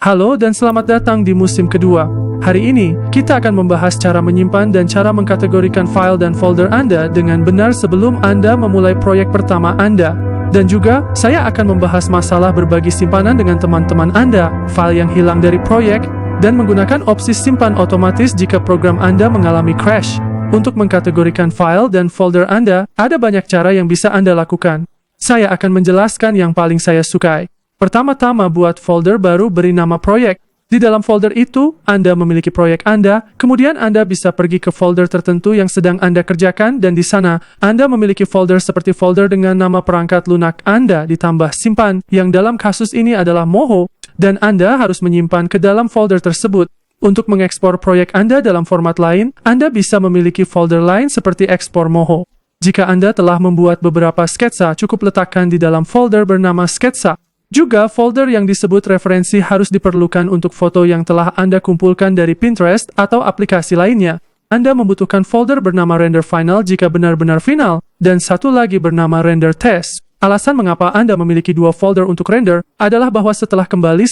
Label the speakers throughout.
Speaker 1: Halo dan selamat datang di musim kedua. Hari ini, kita akan membahas cara menyimpan dan cara mengkategorikan file dan folder Anda dengan benar sebelum Anda memulai proyek pertama Anda. Dan juga, saya akan membahas masalah berbagi simpanan dengan teman-teman Anda, file yang hilang dari proyek, dan menggunakan opsi simpan otomatis jika program Anda mengalami crash. Untuk mengkategorikan file dan folder Anda, ada banyak cara yang bisa Anda lakukan. Saya akan menjelaskan yang paling saya sukai. Pertama-tama buat folder baru beri nama proyek. Di dalam folder itu, Anda memiliki proyek Anda, kemudian Anda bisa pergi ke folder tertentu yang sedang Anda kerjakan dan di sana, Anda memiliki folder seperti folder dengan nama perangkat lunak Anda ditambah simpan, yang dalam kasus ini adalah Moho, dan Anda harus menyimpan ke dalam folder tersebut. Untuk mengekspor proyek Anda dalam format lain, Anda bisa memiliki folder lain seperti ekspor Moho. Jika Anda telah membuat beberapa sketsa, cukup letakkan di dalam folder bernama sketsa. Juga, folder yang disebut referensi harus diperlukan untuk foto yang telah Anda kumpulkan dari Pinterest atau aplikasi lainnya. Anda membutuhkan folder bernama render final jika benar-benar final, dan satu lagi bernama render test. Alasan mengapa Anda memiliki dua folder untuk render adalah bahwa setelah 1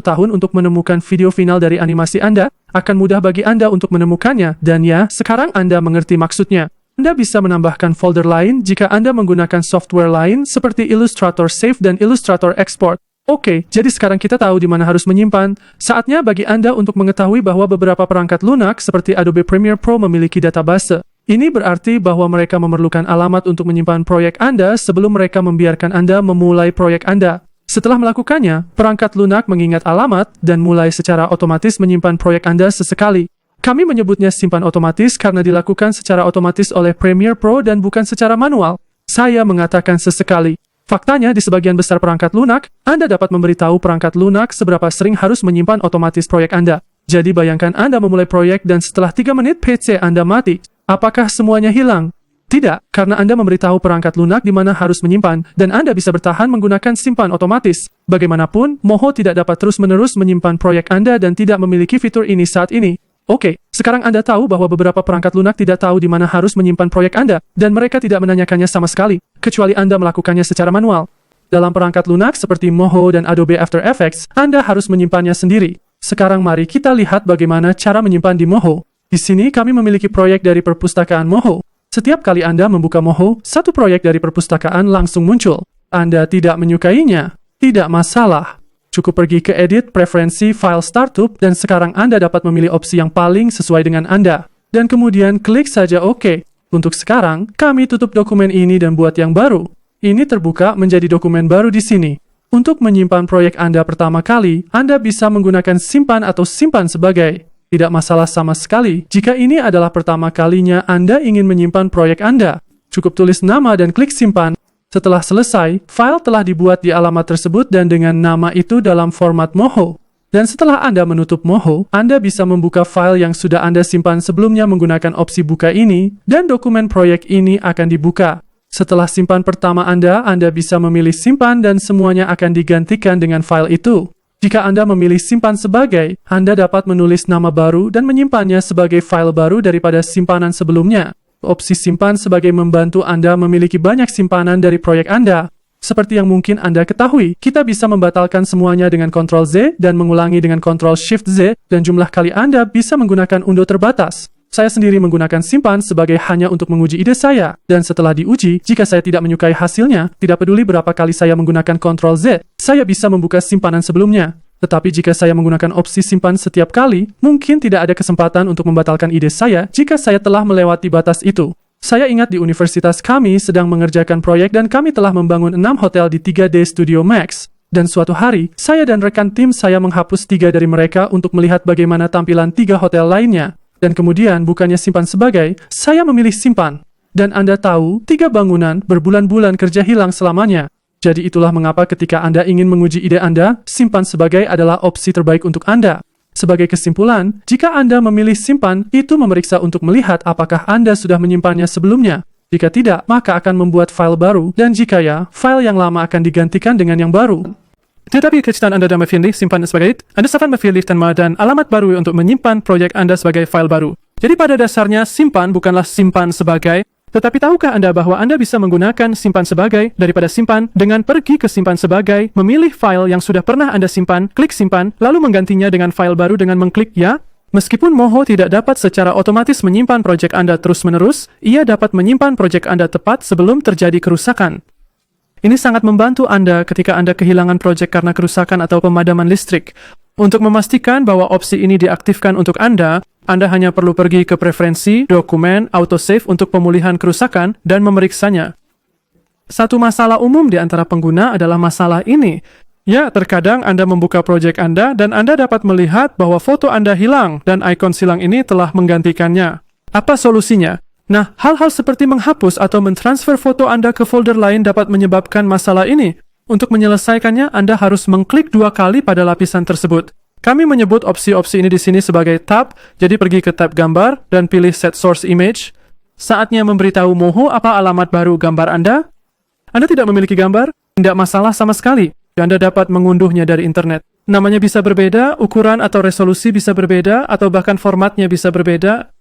Speaker 1: tahun untuk menemukan video final dari animasi Anda, akan mudah bagi Anda untuk menemukannya, dan ya, sekarang Anda mengerti maksudnya. Anda bisa menambahkan folder lain jika Anda menggunakan software lain seperti Illustrator Save dan Illustrator Export. Oke, jadi sekarang kita tahu di mana harus menyimpan. Saatnya bagi Anda untuk mengetahui bahwa beberapa perangkat lunak seperti Adobe Premiere Pro memiliki database. Ini berarti bahwa mereka memerlukan alamat untuk menyimpan proyek Anda sebelum mereka membiarkan Anda memulai proyek Anda. Setelah melakukannya, perangkat lunak mengingat alamat dan mulai secara otomatis menyimpan proyek Anda sesekali. Kami menyebutnya simpan otomatis karena dilakukan secara otomatis oleh Premiere Pro dan bukan secara manual. Saya mengatakan sesekali. Faktanya di sebagian besar perangkat lunak, Anda dapat memberitahu perangkat lunak seberapa sering harus menyimpan otomatis proyek Anda. Jadi bayangkan Anda memulai proyek dan setelah 3 menit PC Anda mati. Apakah semuanya hilang? Tidak, karena Anda memberitahu perangkat lunak di mana harus menyimpan, dan Anda bisa bertahan menggunakan simpan otomatis. Bagaimanapun, Moho tidak dapat terus-menerus menyimpan proyek Anda dan tidak memiliki fitur ini saat ini. Oke, sekarang Anda tahu bahwa beberapa perangkat lunak tidak tahu di mana harus menyimpan proyek Anda, dan mereka tidak menanyakannya sama sekali, kecuali Anda melakukannya secara manual. Dalam perangkat lunak seperti Moho dan Adobe After Effects, Anda harus menyimpannya sendiri. Sekarang mari kita lihat bagaimana cara menyimpan di Moho. Di sini kami memiliki proyek dari perpustakaan Moho. Setiap kali Anda membuka Moho, satu proyek dari perpustakaan langsung muncul. Anda tidak menyukainya? Tidak masalah. Cukup pergi ke Edit, Preferensi, File Startup, dan sekarang Anda dapat memilih opsi yang paling sesuai dengan Anda. Dan kemudian klik saja OK. Untuk sekarang, kami tutup dokumen ini dan buat yang baru. Ini terbuka menjadi dokumen baru di sini. Untuk menyimpan proyek Anda pertama kali, Anda bisa menggunakan simpan atau simpan sebagai. Tidak masalah sama sekali jika ini adalah pertama kalinya Anda ingin menyimpan proyek Anda. Cukup tulis nama dan klik simpan. Setelah selesai, file telah dibuat di alamat tersebut dan dengan nama itu dalam format Moho. Dan setelah Anda menutup Moho, Anda bisa membuka file yang sudah Anda simpan sebelumnya menggunakan opsi buka ini, dan dokumen proyek ini akan dibuka. Setelah simpan pertama Anda bisa memilih simpan dan semuanya akan digantikan dengan file itu. Jika Anda memilih simpan sebagai, Anda dapat menulis nama baru dan menyimpannya sebagai file baru daripada simpanan sebelumnya. Opsi simpan sebagai membantu Anda memiliki banyak simpanan dari proyek Anda. Seperti yang mungkin Anda ketahui, kita bisa membatalkan semuanya dengan Ctrl Z dan mengulangi dengan Ctrl Shift Z, dan jumlah kali Anda bisa menggunakan undo terbatas. Saya sendiri menggunakan simpan sebagai hanya untuk menguji ide saya, dan setelah diuji, jika saya tidak menyukai hasilnya, tidak peduli berapa kali saya menggunakan Ctrl Z, saya bisa membuka simpanan sebelumnya. Tetapi jika saya menggunakan opsi simpan setiap kali, mungkin tidak ada kesempatan untuk membatalkan ide saya jika saya telah melewati batas itu. Saya ingat di universitas kami sedang mengerjakan proyek dan kami telah membangun 6 hotel di 3D Studio Max. Dan suatu hari, saya dan rekan tim saya menghapus 3 dari mereka untuk melihat bagaimana tampilan 3 hotel lainnya. Dan kemudian bukannya simpan sebagai, saya memilih simpan. Dan Anda tahu, 3 bangunan berbulan-bulan kerja hilang selamanya. Jadi itulah mengapa ketika Anda ingin menguji ide Anda, simpan sebagai adalah opsi terbaik untuk Anda. Sebagai kesimpulan, jika Anda memilih simpan, itu memeriksa untuk melihat apakah Anda sudah menyimpannya sebelumnya. Jika tidak, maka akan membuat file baru, dan jika ya, file yang lama akan digantikan dengan yang baru. Tetapi ketika Anda sudah memilih simpan sebagai, Anda dapat memilih nama dan alamat baru untuk menyimpan proyek Anda sebagai file baru. Jadi pada dasarnya, simpan bukanlah simpan sebagai, Tetapi tahukah Anda bahwa Anda bisa menggunakan simpan sebagai daripada simpan dengan pergi ke simpan sebagai, memilih file yang sudah pernah Anda simpan, klik simpan, lalu menggantinya dengan file baru dengan mengklik ya? Meskipun Moho tidak dapat secara otomatis menyimpan proyek Anda terus-menerus, ia dapat menyimpan proyek Anda tepat sebelum terjadi kerusakan. Ini sangat membantu Anda ketika Anda kehilangan proyek karena kerusakan atau pemadaman listrik. Untuk memastikan bahwa opsi ini diaktifkan untuk Anda hanya perlu pergi ke preferensi, dokumen, autosave untuk pemulihan kerusakan, dan memeriksanya. Satu masalah umum di antara pengguna adalah masalah ini. Ya, terkadang Anda membuka proyek Anda dan Anda dapat melihat bahwa foto Anda hilang dan ikon silang ini telah menggantikannya. Apa solusinya? Nah, hal-hal seperti menghapus atau mentransfer foto Anda ke folder lain dapat menyebabkan masalah ini. Untuk menyelesaikannya, Anda harus mengklik 2 kali pada lapisan tersebut. Kami menyebut opsi-opsi ini di sini sebagai tab, jadi pergi ke tab gambar dan pilih set source image. Saatnya memberitahu Moho apa alamat baru gambar Anda. Anda tidak memiliki gambar? Tidak masalah sama sekali. Anda dapat mengunduhnya dari internet. Namanya bisa berbeda, ukuran atau resolusi bisa berbeda, atau bahkan formatnya bisa berbeda.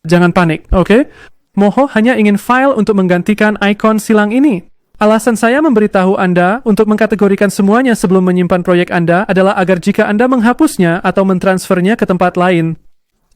Speaker 1: Jangan panik, oke? Moho hanya ingin file untuk menggantikan ikon silang ini. Alasan saya memberitahu Anda untuk mengkategorikan semuanya sebelum menyimpan proyek Anda adalah agar jika Anda menghapusnya atau mentransfernya ke tempat lain,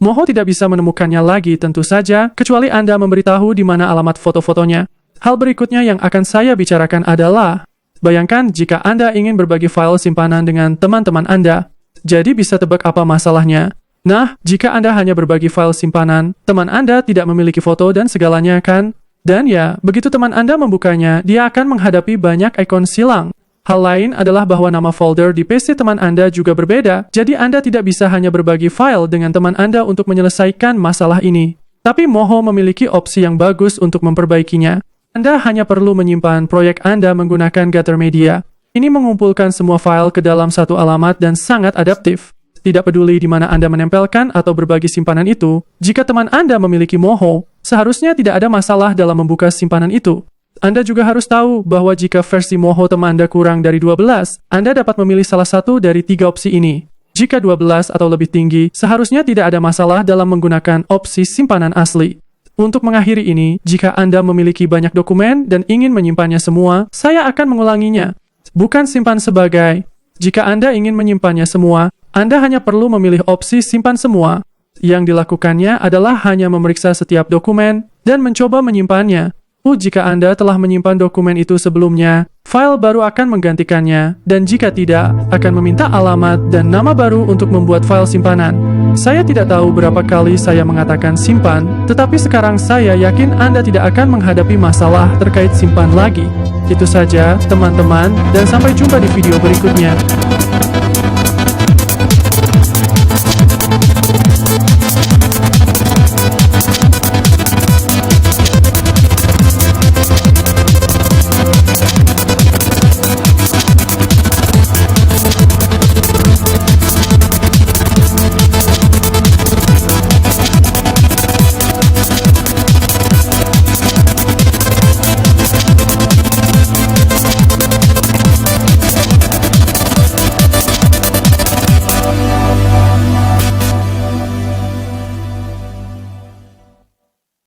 Speaker 1: Moho tidak bisa menemukannya lagi tentu saja, kecuali Anda memberitahu di mana alamat foto-fotonya. Hal berikutnya yang akan saya bicarakan adalah, bayangkan jika Anda ingin berbagi file simpanan dengan teman-teman Anda. Jadi bisa tebak apa masalahnya. Nah, jika Anda hanya berbagi file simpanan, teman Anda tidak memiliki foto dan segalanya kan? Dan ya, begitu teman Anda membukanya, dia akan menghadapi banyak ikon silang. Hal lain adalah bahwa nama folder di PC teman Anda juga berbeda, jadi Anda tidak bisa hanya berbagi file dengan teman Anda untuk menyelesaikan masalah ini. Tapi Moho memiliki opsi yang bagus untuk memperbaikinya. Anda hanya perlu menyimpan proyek Anda menggunakan Gather Media. Ini mengumpulkan semua file ke dalam satu alamat dan sangat adaptif. Tidak peduli di mana Anda menempelkan atau berbagi simpanan itu, jika teman Anda memiliki Moho, seharusnya tidak ada masalah dalam membuka simpanan itu. Anda juga harus tahu bahwa jika versi Moho teman Anda kurang dari 12, Anda dapat memilih salah satu dari 3 opsi ini. Jika 12 atau lebih tinggi, seharusnya tidak ada masalah dalam menggunakan opsi simpanan asli. Untuk mengakhiri ini, jika Anda memiliki banyak dokumen dan ingin menyimpannya semua, saya akan mengulanginya. Bukan simpan sebagai. Jika Anda ingin menyimpannya semua, Anda hanya perlu memilih opsi simpan semua. Yang dilakukannya adalah hanya memeriksa setiap dokumen dan mencoba menyimpannya. Jika Anda telah menyimpan dokumen itu sebelumnya, file baru akan menggantikannya, dan jika tidak, akan meminta alamat dan nama baru untuk membuat file simpanan. Saya tidak tahu berapa kali saya mengatakan simpan, tetapi sekarang saya yakin Anda tidak akan menghadapi masalah terkait simpan lagi. Itu saja, teman-teman, dan sampai jumpa di video berikutnya.